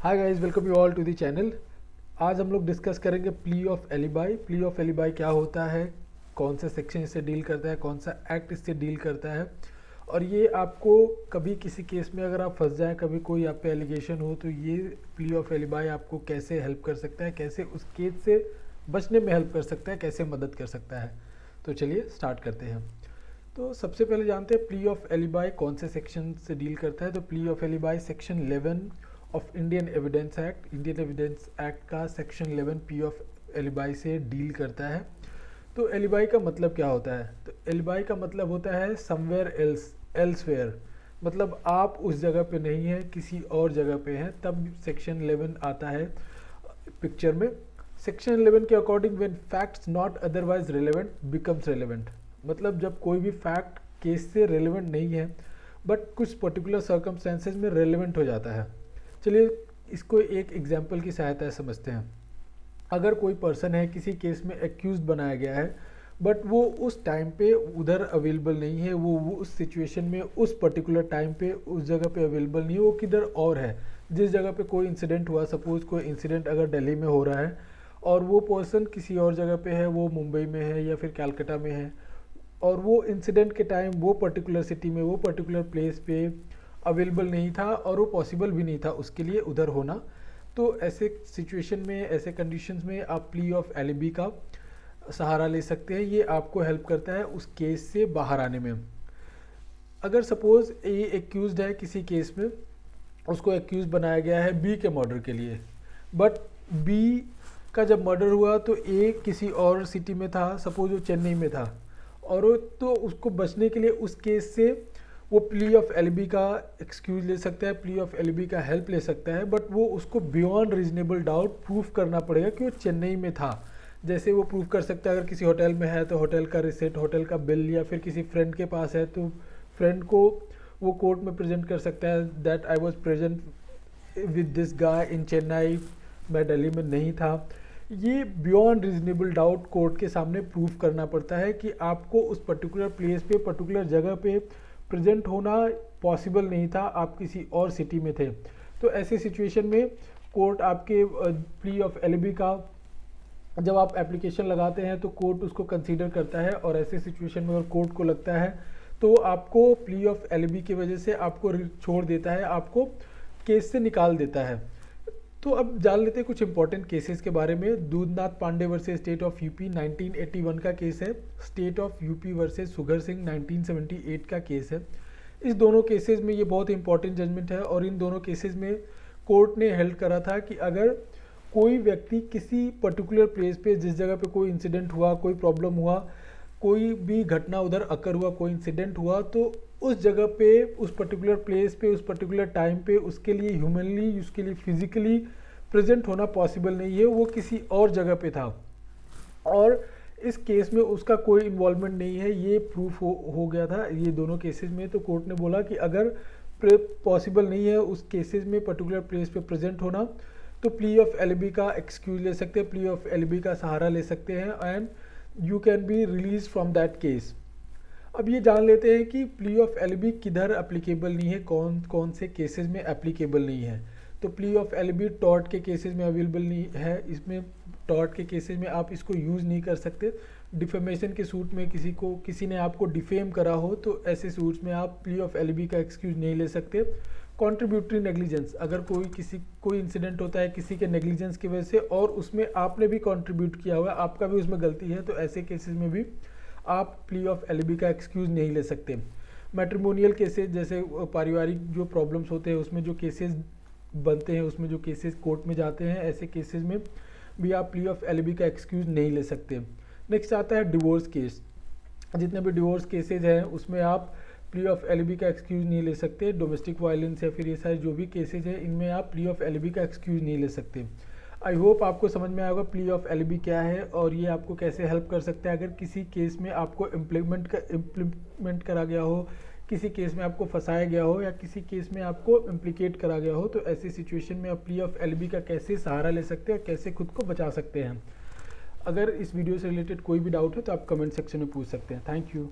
Hi guys, welcome you all to the channel. आज हम लोग डिस्कस करेंगे plea of alibi. Plea of alibi क्या होता है, कौन सा सेक्शन इससे डील करता है, कौन सा एक्ट इससे डील करता है, और ये आपको कभी किसी केस में अगर आप फंस जाएं, कभी कोई आप पे एलिगेशन हो, तो ये प्ली ऑफ एलिबाई आपको कैसे हेल्प कर सकता है, कैसे उस केस से बचने में हेल्प कर सकता है, कैसे मदद कर सकता है। तो चलिए स्टार्ट करते हैं। तो सबसे पहले जानते हैं प्ली ऑफ एलिबाई कौन से सेक्शन से डील करता है। तो plea of alibi section 11 of Indian evidence act, Indian evidence act का सेक्शन 11 प्ली ऑफ एलिबाई से डील करता है। तो एलिबाई का मतलब क्या होता है? तो एलिबाई का मतलब होता है समवेयर एल्स, एल्सवेयर। मतलब आप उस जगह पे नहीं हैं, किसी और जगह पे हैं, तब सेक्शन 11 आता है पिक्चर में। सेक्शन 11 के according when facts not otherwise relevant becomes relevant. मतलब जब कोई भी फैक्ट केस से रेलेवेंट नहीं है बट कुछ पर्टिकुलर सर्कमस्टेंसेज में रेलेवेंट हो जाता है। चलिए इसको एक एग्जांपल की सहायता से समझते हैं। अगर कोई पर्सन है, किसी केस में एक्यूज बनाया गया है बट वो उस टाइम पे उधर अवेलेबल नहीं है, वो उस सिचुएशन में उस पर्टिकुलर टाइम पे उस जगह पे अवेलेबल नहीं है, वो किधर और है। जिस जगह पे कोई इंसिडेंट हुआ, सपोज कोई इंसिडेंट अगर दिल्ली में हो रहा है और वो पर्सन किसी और जगह पे है, वो मुंबई में है या फिर कलकत्ता में है, और वो इंसिडेंट के टाइम वो पर्टिकुलर सिटी में, वो पर्टिकुलर प्लेस पे अवेलेबल नहीं था और वो पॉसिबल भी नहीं था उसके लिए उधर होना। तो ऐसे सिचुएशन में, ऐसे कंडीशंस में आप प्ली ऑफ एलिबी का सहारा ले सकते हैं। ये आपको हेल्प करता है उस केस से बाहर आने में। अगर सपोज ये एक्यूज्ड है किसी केस में, उसको एक्यूज बनाया गया है बी के मर्डर के लिए, बट बी का जब मर्डर हुआ तो ए किसी और सिटी में था, सपोज वो चेन्नई में था, और वो तो उसको बचने के लिए उस केस से वो प्ली ऑफ एलिबी का एक्सक्यूज ले सकता है, प्ली ऑफ एलिबी का हेल्प ले सकता है, बट वो उसको बियॉन्ड रीजनेबल डाउट प्रूफ करना पड़ेगा कि वो चेन्नई में था। जैसे वो प्रूफ कर सकता है अगर किसी होटल में है तो होटल का रिसिप्ट, होटल का बिल, या फिर किसी फ्रेंड के पास है तो फ्रेंड को वो कोर्ट में प्रेजेंट कर सकता है that I was present with this guy in Chennai, मैं दिल्ली में नहीं था। ये बियॉन्ड रीजनेबल डाउट कोर्ट के सामने प्रूफ करना पड़ता है कि आपको उस पर्टिकुलर प्लेस पे, पर्टिकुलर जगह पे प्रेजेंट होना पॉसिबल नहीं था, आप किसी और सिटी में थे। तो ऐसे सिचुएशन में कोर्ट आपके प्ली ऑफ एलिबी का जब आप एप्लीकेशन लगाते हैं तो कोर्ट उसको कंसीडर करता है, और ऐसे सिचुएशन में अगर कोर्ट को लगता है तो आपको प्ली ऑफ एलिबी की वजह से आपको छोड़ देता है, आपको केस से निकाल देता है। तो अब जान लेते हैं कुछ इंपॉर्टेंट केसेस के बारे में। Dudhnath Pandey versus state of UP 1981 का केस है। State of UP versus Sughar Singh 1978 का केस है। इस दोनों केसेस में ये बहुत इंपॉर्टेंट जजमेंट है, और इन दोनों केसेस में कोर्ट ने हेल्ड करा था कि अगर कोई व्यक्ति किसी पर्टिकुलर प्लेस पे, जिस जगह पे कोई इंसिडेंट हुआ, कोई प्रॉब्लम हुआ, कोई भी घटना उधर अकर हुआ, कोई इंसिडेंट हुआ, तो उस जगह पे, उस पर्टिकुलर प्लेस पे, उस पर्टिकुलर टाइम पे उसके लिए ह्यूमनली, उसके लिए फिजिकली प्रेजेंट होना पॉसिबल नहीं है, वो किसी और जगह पे था और इस केस में उसका कोई इन्वॉल्वमेंट नहीं है, ये प्रूफ हो गया था ये दोनों केसेस में। तो कोर्ट ने बोला कि अगर पॉसिबल नहीं है उस केसेस में पर्टिकुलर प्लेस पे प्रेजेंट होना, तो प्ली ऑफ एलिबी का एक्सक्यूज ले सकते हैं, प्ली ऑफ एलिबी का सहारा ले सकते हैं, and you can be release from that case. अब ये जान लेते हैं कि प्ली ऑफ एलिबी किधर एप्लीकेबल नहीं है, कौन कौन से केसेस में एप्लीकेबल नहीं है। तो प्ली ऑफ एलिबी टॉर्ट के केसेस में अवेलेबल नहीं है। इसमें टॉर्ट के केसेस में आप इसको यूज़ नहीं कर सकते। डिफेमेशन के सूट में किसी ने आपको डिफेम करा हो, तो ऐसे सूट्स में आप प्ली ऑफ एलिबी का एक्सक्यूज नहीं ले सकते। कॉन्ट्रीब्यूटरी नेग्लिजेंस, अगर कोई इंसिडेंट होता है किसी के नेग्लिजेंस की वजह से और उसमें आपने भी कंट्रीब्यूट किया हुआ है, आपका भी उसमें गलती है, तो ऐसे केसेस में भी आप प्ली ऑफ एलिबी का एक्सक्यूज नहीं ले सकते। मैट्रिमोनियल केसेस, जैसे पारिवारिक जो प्रॉब्लम्स होते हैं उसमें जो केसेस बनते हैं, उसमें जो केसेस कोर्ट में जाते हैं, ऐसे केसेस में भी आप प्ली ऑफ एलिबी का एक्सक्यूज नहीं ले सकते। नेक्स्ट आता है डिवोर्स केस। जितने भी डिवोर्स केसेज हैं उसमें आप प्ली ऑफ एलिबी का एक्सक्यूज नहीं ले सकते। डोमेस्टिक वायलेंस या फिर ये सारे जो भी केसेज हैं, इनमें आप प्ली ऑफ एलिबी का एक्सक्यूज नहीं ले सकते। आई होप आपको समझ में आएगा प्ली ऑफ एलिबी क्या है और ये आपको कैसे हेल्प कर सकता है। अगर किसी केस में आपको इम्प्लीमेंट करा गया हो, किसी केस में आपको फंसाया गया हो, या किसी केस में आपको इम्प्लीकेट करा गया हो, तो ऐसी सिचुएशन में आप प्ली ऑफ एलिबी का कैसे सहारा ले सकते हैं और कैसे खुद को बचा सकते हैं। अगर इस वीडियो से रिलेटेड कोई भी डाउट है तो आप कमेंट सेक्शन में पूछ सकते हैं। Thank you.